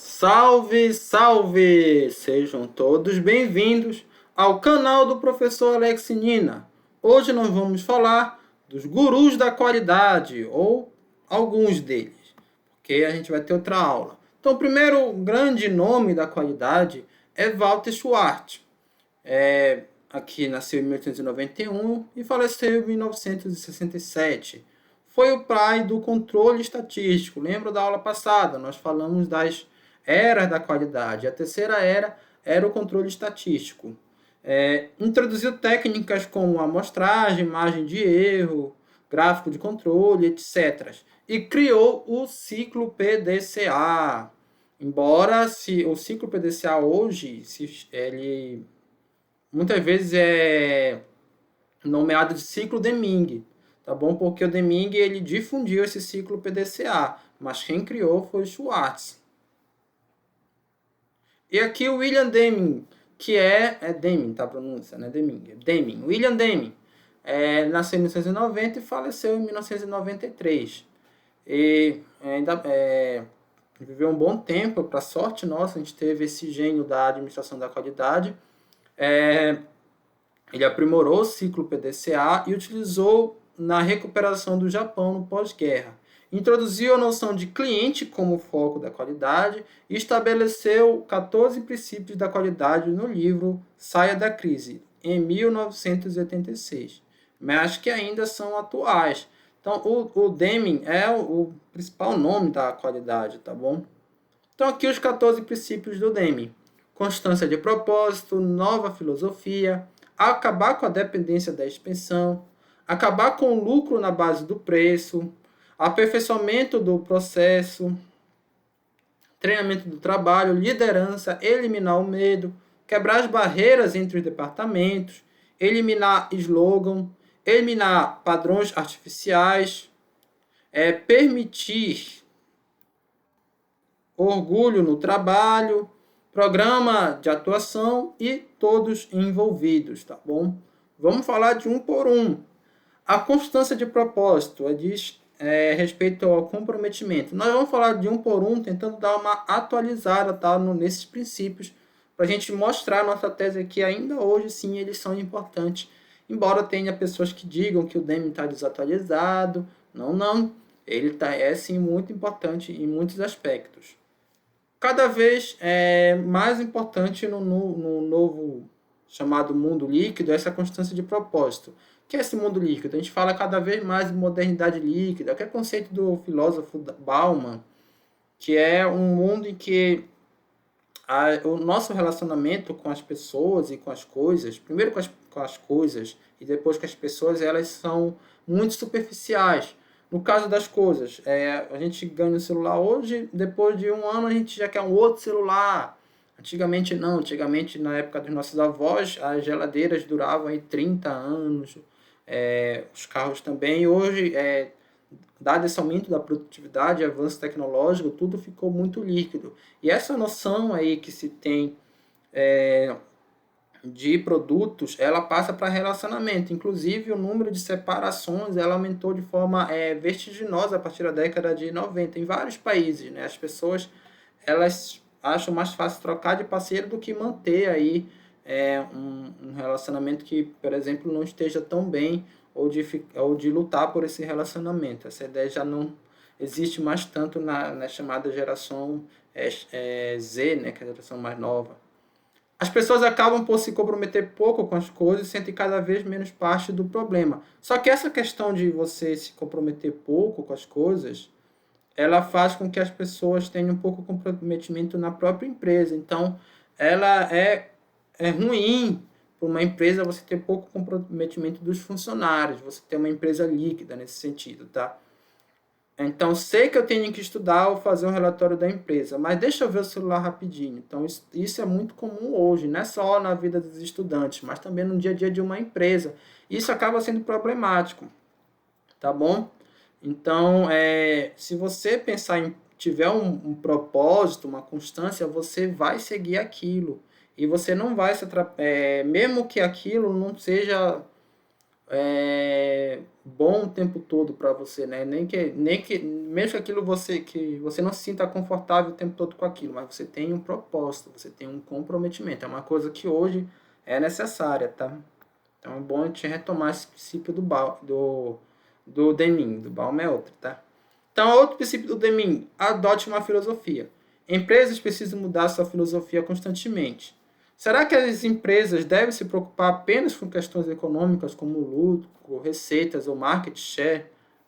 Salve, salve! Sejam todos bem-vindos ao canal do professor Alex Nina. Hoje nós vamos falar dos gurus da qualidade, ou alguns deles, porque a gente vai ter outra aula. Então, o primeiro grande nome da qualidade é Walter Schwartz. Aqui nasceu em 1891 e faleceu em 1967. Foi o pai do controle estatístico. Lembra da aula passada? Nós falamos das eras da qualidade. A terceira era o controle estatístico. Introduziu técnicas como amostragem, margem de erro, gráfico de controle, etc. E criou o ciclo PDCA. Embora o ciclo PDCA hoje, ele muitas vezes é nomeado de ciclo Deming, tá bom? Porque o Deming ele difundiu esse ciclo PDCA, mas quem criou foi o Schwartz. E aqui o William Deming, que é Deming, tá a pronúncia, né? Deming. William Deming nasceu em 1990 e faleceu em 1993. E ainda viveu um bom tempo, para sorte nossa, a gente teve esse gênio da administração da qualidade. Ele aprimorou o ciclo PDCA e utilizou na recuperação do Japão no pós-guerra. Introduziu a noção de cliente como foco da qualidade e estabeleceu 14 princípios da qualidade no livro Saia da Crise, em 1986, mas que ainda são atuais. Então, o Deming é o principal nome da qualidade, tá bom? Então, aqui os 14 princípios do Deming. Constância de propósito, nova filosofia, acabar com a dependência da expensão, acabar com o lucro na base do preço, aperfeiçoamento do processo, treinamento do trabalho, liderança, eliminar o medo, quebrar as barreiras entre os departamentos, eliminar slogan, eliminar padrões artificiais, permitir orgulho no trabalho, programa de atuação e todos envolvidos, tá bom? Vamos falar de um por um. A constância de propósito diz respeito ao comprometimento. Nós vamos falar de um por um, tentando dar uma atualizada, tá, nesses princípios, para a gente mostrar a nossa tese que ainda hoje, sim, eles são importantes. Embora tenha pessoas que digam que o Deming está desatualizado. Não. Ele sim, muito importante em muitos aspectos. Cada vez mais importante no novo chamado mundo líquido essa constância de propósito. O que é esse mundo líquido? A gente fala cada vez mais de modernidade líquida, que é o conceito do filósofo Bauman, que é um mundo em que o nosso relacionamento com as pessoas e com as coisas, primeiro com as coisas e depois com as pessoas, elas são muito superficiais. No caso das coisas, a gente ganha um celular hoje, depois de um ano a gente já quer um outro celular. Antigamente não, antigamente na época dos nossos avós, as geladeiras duravam aí 30 anos, os carros também. E hoje, dado esse aumento da produtividade, avanço tecnológico, tudo ficou muito líquido. E essa noção aí que se tem de produtos, ela passa para relacionamento. Inclusive, o número de separações ela aumentou de forma vertiginosa a partir da década de 90 em vários países, né? As pessoas elas acham mais fácil trocar de parceiro do que manter aí um relacionamento que, por exemplo, não esteja tão bem ou de lutar por esse relacionamento. Essa ideia já não existe mais tanto na chamada geração Z, né, que é a geração mais nova. As pessoas acabam por se comprometer pouco com as coisas e sentem cada vez menos parte do problema. Só que essa questão de você se comprometer pouco com as coisas, ela faz com que as pessoas tenham pouco comprometimento na própria empresa. Então, ela é ruim para uma empresa você ter pouco comprometimento dos funcionários, você ter uma empresa líquida nesse sentido, tá? Então, sei que eu tenho que estudar ou fazer um relatório da empresa, mas deixa eu ver o celular rapidinho. Então, isso é muito comum hoje, não é só na vida dos estudantes, mas também no dia a dia de uma empresa. Isso acaba sendo problemático, tá bom? Então, se você pensar tiver um propósito, uma constância, você vai seguir aquilo. E você não vai mesmo que aquilo não seja bom o tempo todo para você, né? Nem que mesmo que aquilo que você não se sinta confortável o tempo todo com aquilo, mas você tem um propósito, você tem um comprometimento. É uma coisa que hoje é necessária, tá? Então é bom a gente retomar esse princípio do Deming, do Baum é outro, tá? Então, outro princípio do Deming, adote uma filosofia. Empresas precisam mudar sua filosofia constantemente. Será que as empresas devem se preocupar apenas com questões econômicas como lucro, receitas ou market share?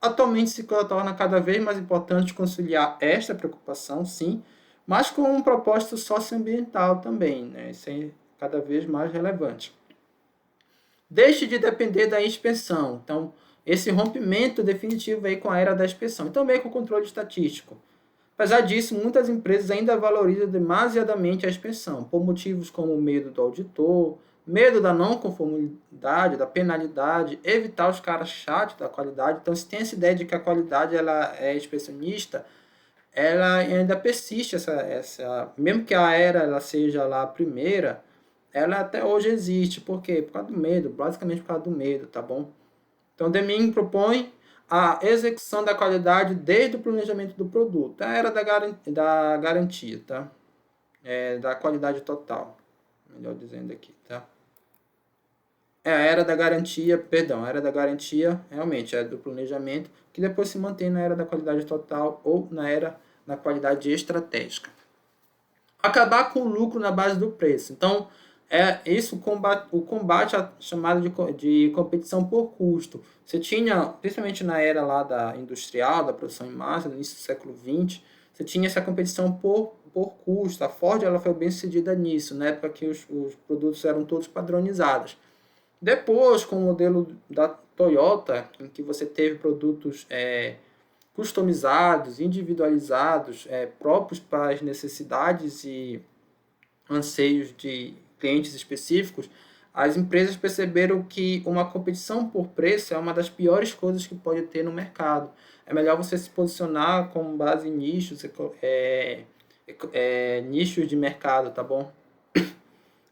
Atualmente se torna cada vez mais importante conciliar esta preocupação, sim, mas com um propósito socioambiental também, né? Isso é cada vez mais relevante. Deixe de depender da inspeção. Então, esse rompimento definitivo aí com a era da inspeção e também com o controle estatístico. Apesar disso, muitas empresas ainda valorizam demasiadamente a inspeção, por motivos como o medo do auditor, medo da não conformidade, da penalidade, evitar os caras chatos da qualidade. Então, se tem essa ideia de que a qualidade ela é inspecionista, ela ainda persiste, mesmo que a era ela seja lá a primeira, ela até hoje existe. Por quê? Por causa do medo, basicamente por causa do medo, tá bom? Então, Deming propõe a execução da qualidade desde o planejamento do produto. A era da garantia, tá? Da qualidade total, melhor dizendo aqui, tá? A era da garantia, perdão, a era da garantia realmente é do planejamento, que depois se mantém na era da qualidade total ou na era da qualidade estratégica. Acabar com o lucro na base do preço. Então, isso o combate à chamada de competição por custo. Você tinha, principalmente na era lá da industrial, da produção em massa, no início do século XX, você tinha essa competição por custo. A Ford ela foi bem sucedida nisso, na época que os produtos eram todos padronizados. Depois, com o modelo da Toyota, em que você teve produtos customizados, individualizados, próprios para as necessidades e anseios de clientes específicos, as empresas perceberam que uma competição por preço é uma das piores coisas que pode ter no mercado. É melhor você se posicionar com base em nichos de mercado, tá bom?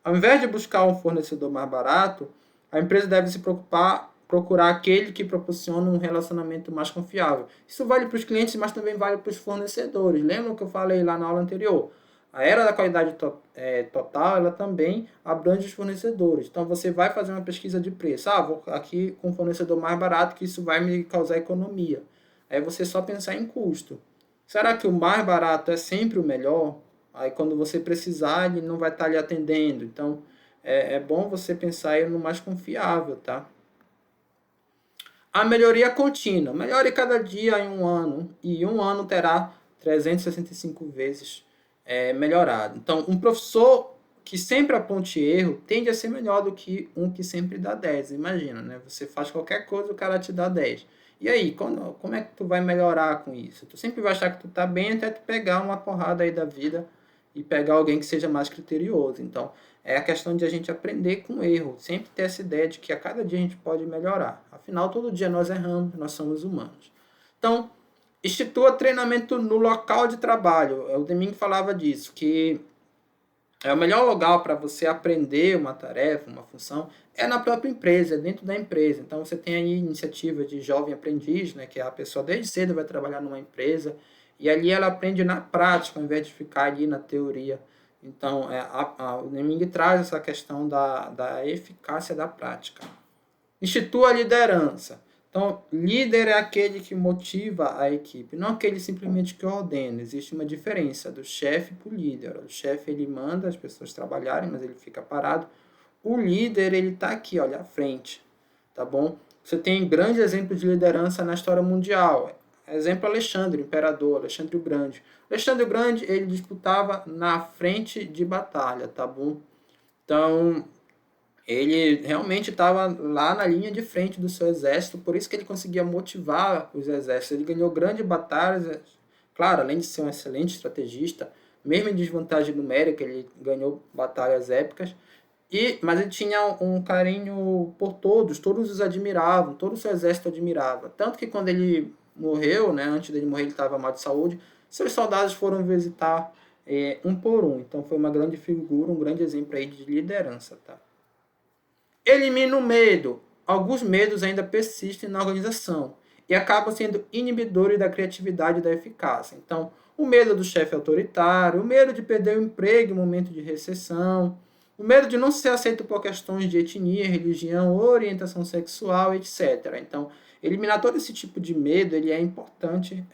Ao invés de buscar um fornecedor mais barato, a empresa deve se procurar aquele que proporciona um relacionamento mais confiável. Isso vale para os clientes, mas também vale para os fornecedores. Lembra que eu falei lá na aula anterior? A era da qualidade total, ela também abrange os fornecedores. Então, você vai fazer uma pesquisa de preço. Vou aqui com um fornecedor mais barato, que isso vai me causar economia. Aí você só pensar em custo. Será que o mais barato é sempre o melhor? Aí, quando você precisar, ele não vai estar lhe atendendo. Então, é bom você pensar no mais confiável, tá? A melhoria contínua. Melhore cada dia em um ano. E um ano terá 365 vezes melhorado. Então, um professor que sempre aponte erro tende a ser melhor do que um que sempre dá 10. Imagina, né? Você faz qualquer coisa, o cara te dá 10. E aí, como é que tu vai melhorar com isso? Tu sempre vai achar que tu tá bem até tu pegar uma porrada aí da vida e pegar alguém que seja mais criterioso. Então, é a questão de a gente aprender com o erro. Sempre ter essa ideia de que a cada dia a gente pode melhorar. Afinal, todo dia nós erramos, nós somos humanos. Então, institua treinamento no local de trabalho. O Deming falava disso, que o melhor lugar para você aprender uma tarefa, uma função, é na própria empresa, é dentro da empresa. Então, você tem aí iniciativa de jovem aprendiz, né, que a pessoa desde cedo vai trabalhar numa empresa, e ali ela aprende na prática, ao invés de ficar ali na teoria. Então, o Deming traz essa questão da eficácia da prática. Institua a liderança. Então, líder é aquele que motiva a equipe, não aquele simplesmente que ordena. Existe uma diferença do chefe para o líder. O chefe, ele manda as pessoas trabalharem, mas ele fica parado. O líder, ele está aqui, olha, à frente, tá bom? Você tem grandes exemplos de liderança na história mundial. Exemplo, Alexandre, imperador, Alexandre o Grande. Alexandre o Grande, ele disputava na frente de batalha, tá bom? Então, ele realmente estava lá na linha de frente do seu exército, por isso que ele conseguia motivar os exércitos. Ele ganhou grandes batalhas, claro, além de ser um excelente estrategista, mesmo em desvantagem numérica, ele ganhou batalhas épicas, mas ele tinha um carinho por todos os admiravam, todo o seu exército admirava. Tanto que quando ele morreu, né, antes dele morrer ele estava mal de saúde, seus soldados foram visitar um por um. Então foi uma grande figura, um grande exemplo aí de liderança, tá? Elimina o medo. alguns medos ainda persistem na organização e acabam sendo inibidores da criatividade e da eficácia. Então, o medo do chefe autoritário, o medo de perder o emprego em momento de recessão, o medo de não ser aceito por questões de etnia, religião, orientação sexual, etc. Então, eliminar todo esse tipo de medo, ele é importante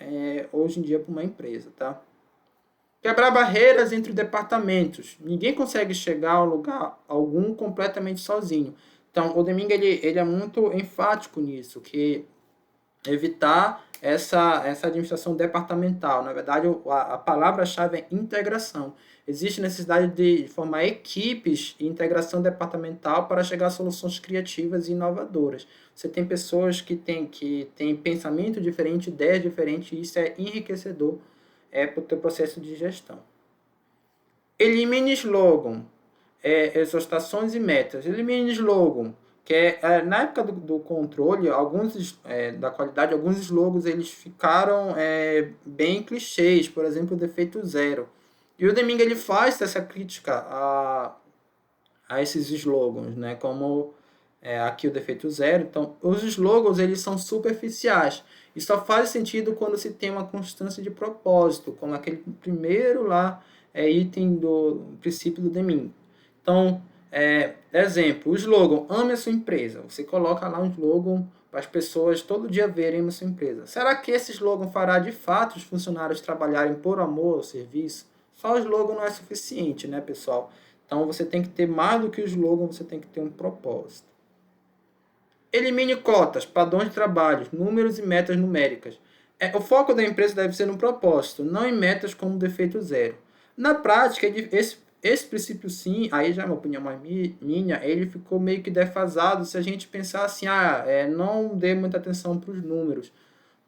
hoje em dia para uma empresa, tá? Quebrar barreiras entre departamentos. Ninguém consegue chegar a lugar algum completamente sozinho. Então, o Deming ele é muito enfático nisso, que evitar essa administração departamental. Na verdade, a palavra-chave é integração. Existe necessidade de formar equipes e integração departamental para chegar a soluções criativas e inovadoras. Você tem pessoas que têm pensamento diferente, ideias diferentes, e isso é enriquecedor para o teu processo de gestão. Elimine slogan, exortações e metas. Elimine slogan, que na época do controle, da qualidade, alguns slogans eles ficaram bem clichês, por exemplo, o defeito zero. E o Deming ele faz essa crítica a esses slogans, né? Como aqui o defeito zero. Então, os slogans eles são superficiais e só faz sentido quando se tem uma constância de propósito, como aquele primeiro lá item do princípio do Deming. Então, exemplo, o slogan ame a sua empresa. Você coloca lá um slogan para as pessoas todo dia verem a sua empresa. Será que esse slogan fará de fato os funcionários trabalharem por amor ao serviço? Só o slogan não é suficiente, né, pessoal? Então, você tem que ter mais do que o slogan, você tem que ter um propósito. Elimine cotas, padrões de trabalho, números e metas numéricas. O foco da empresa deve ser no propósito, não em metas como defeito zero. Na prática, esse princípio sim, aí já é uma opinião mais minha, ele ficou meio que defasado se a gente pensar assim, não dê muita atenção para os números.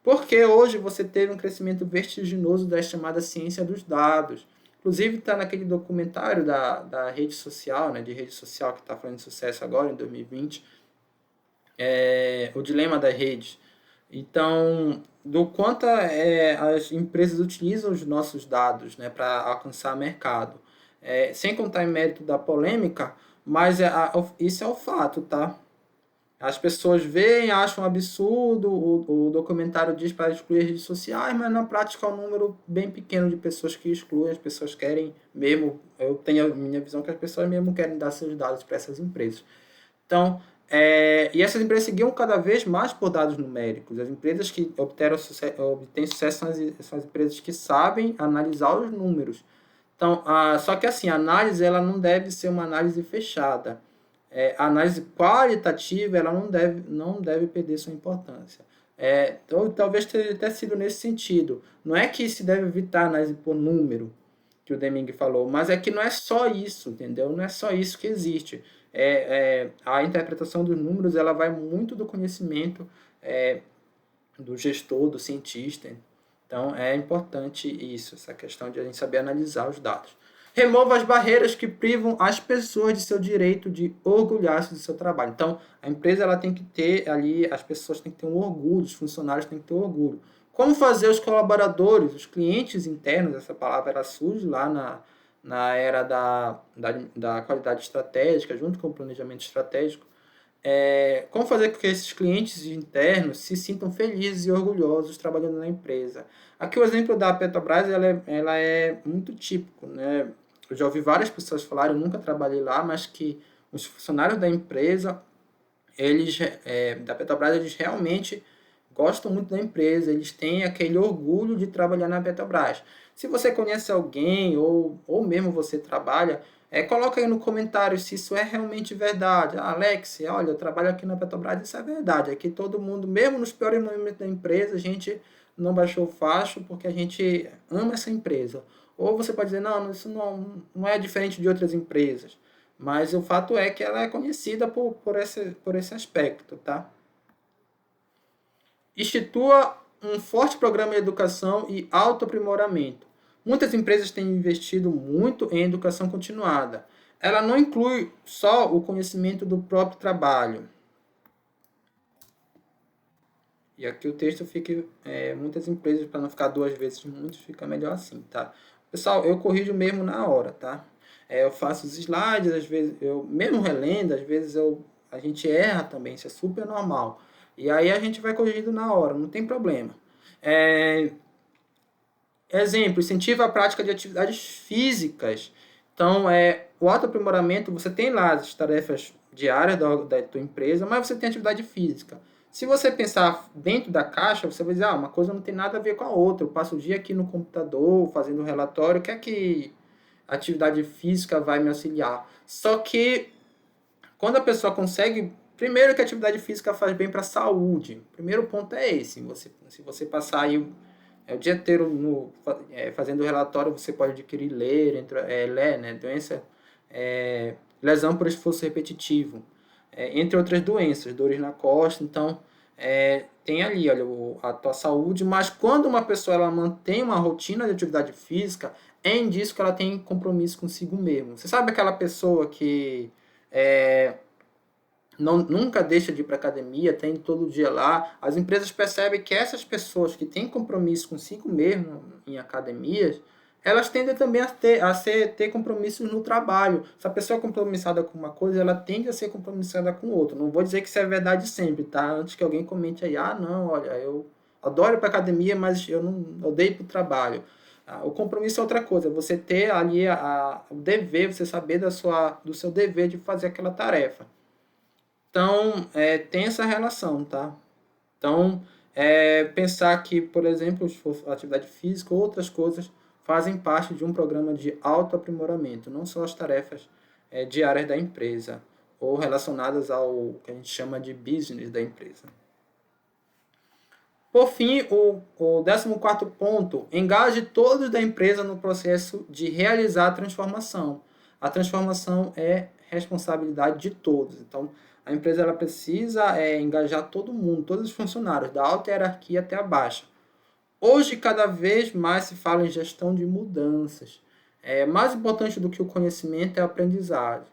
Porque hoje você teve um crescimento vertiginoso da chamada ciência dos dados. Inclusive está naquele documentário da rede social, né, de rede social que está fazendo sucesso agora em 2020, o dilema da rede. Então, do quanto as empresas utilizam os nossos dados, né, para alcançar mercado. Sem contar em mérito da polêmica, mas isso é o fato, tá? As pessoas veem, acham um absurdo, o documentário diz para excluir as redes sociais, mas na prática é um número bem pequeno de pessoas que excluem, as pessoas querem mesmo, eu tenho a minha visão que as pessoas mesmo querem dar seus dados para essas empresas. Então, e essas empresas seguiam cada vez mais por dados numéricos. As empresas que obtêm sucesso são as empresas que sabem analisar os números. Então, só que assim, a análise ela não deve ser uma análise fechada. A análise qualitativa ela não deve perder sua importância. Então, talvez tenha até sido nesse sentido. Não é que se deve evitar a análise por número, que o Deming falou, mas é que não é só isso, entendeu? Não é só isso que existe. A interpretação dos números ela vai muito do conhecimento do gestor, do cientista. Então, é importante isso, essa questão de a gente saber analisar os dados. Remova as barreiras que privam as pessoas de seu direito de orgulhar-se do seu trabalho. Então, a empresa ela tem que ter ali, as pessoas têm que ter um orgulho, os funcionários têm que ter orgulho. Como fazer os colaboradores, os clientes internos, essa palavra ela surge lá na era da qualidade estratégica, junto com o planejamento estratégico, como fazer com que esses clientes internos se sintam felizes e orgulhosos trabalhando na empresa. Aqui o exemplo da Petrobras ela é muito típico, né? Eu já ouvi várias pessoas falarem, eu nunca trabalhei lá, mas que os funcionários da empresa, da Petrobras, eles realmente gostam muito da empresa, eles têm aquele orgulho de trabalhar na Petrobras. Se você conhece alguém ou mesmo você trabalha, coloca aí no comentário se isso é realmente verdade. Alex, olha, eu trabalho aqui na Petrobras, isso é verdade. Aqui todo mundo, mesmo nos piores momentos da empresa, a gente não baixou o facho porque a gente ama essa empresa. Ou você pode dizer, não, isso não é diferente de outras empresas. Mas o fato é que ela é conhecida por esse aspecto, tá? Institua um forte programa de educação e autoaprimoramento. Muitas empresas têm investido muito em educação continuada. Ela não inclui só o conhecimento do próprio trabalho. E aqui o texto fica, muitas empresas, para não ficar duas vezes muito, fica melhor assim, tá? Pessoal, eu corrijo mesmo na hora, tá? Eu faço os slides, às vezes eu, mesmo relendo, às vezes eu A gente erra também, isso é super normal. E aí a gente vai corrigindo na hora, não tem problema. Exemplo, incentiva a prática de atividades físicas. Então, o autoaprimoramento, você tem lá as tarefas diárias da tua empresa, mas você tem atividade física. Se você pensar dentro da caixa, você vai dizer, uma coisa não tem nada a ver com a outra. Eu passo o dia aqui no computador, fazendo relatório, o que é que a atividade física vai me auxiliar? Só que, quando a pessoa consegue... Primeiro que a atividade física faz bem para a saúde. O primeiro ponto é esse. Se você passar aí o dia inteiro fazendo relatório, você pode adquirir né, doença, lesão por esforço repetitivo, entre outras doenças, dores na costa. Então, tem ali, olha, a tua saúde, mas quando uma pessoa ela mantém uma rotina de atividade física, é indício que ela tem compromisso consigo mesmo. Você sabe aquela pessoa que nunca deixa de ir para academia, tem todo dia lá. As empresas percebem que essas pessoas que têm compromisso consigo mesmo em academias, elas tendem também ter compromissos no trabalho. Se a pessoa é compromissada com uma coisa, ela tende a ser compromissada com outra. Não vou dizer que isso é verdade sempre, tá? Antes que alguém comente aí, não, olha, eu adoro ir para academia, mas eu não odeio ir para o trabalho. O compromisso é outra coisa, você ter ali o dever, você saber do seu dever de fazer aquela tarefa. Então, tem essa relação, tá? Então, pensar que, por exemplo, atividade física ou outras coisas fazem parte de um programa de autoaprimoramento, não só as tarefas diárias da empresa ou relacionadas ao que a gente chama de business da empresa. Por fim, o 14º ponto, engaje todos da empresa no processo de realizar a transformação. A transformação é responsabilidade de todos. Então, a empresa ela precisa engajar todo mundo, todos os funcionários, da alta hierarquia até a baixa. Hoje, cada vez mais se fala em gestão de mudanças. Mais importante do que o conhecimento é a aprendizagem.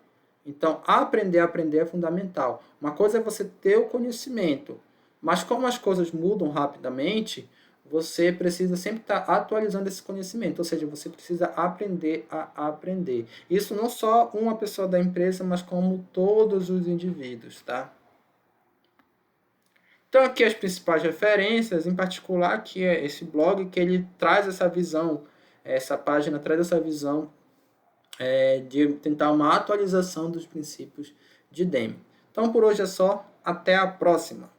Então, aprender é fundamental. Uma coisa é você ter o conhecimento, mas como as coisas mudam rapidamente, você precisa sempre estar atualizando esse conhecimento, ou seja, você precisa aprender a aprender. Isso não só uma pessoa da empresa, mas como todos os indivíduos, tá? Então aqui as principais referências, em particular que é esse blog, que ele traz essa visão, essa página traz essa visão de tentar uma atualização dos princípios de Deming. Então por hoje é só, até a próxima!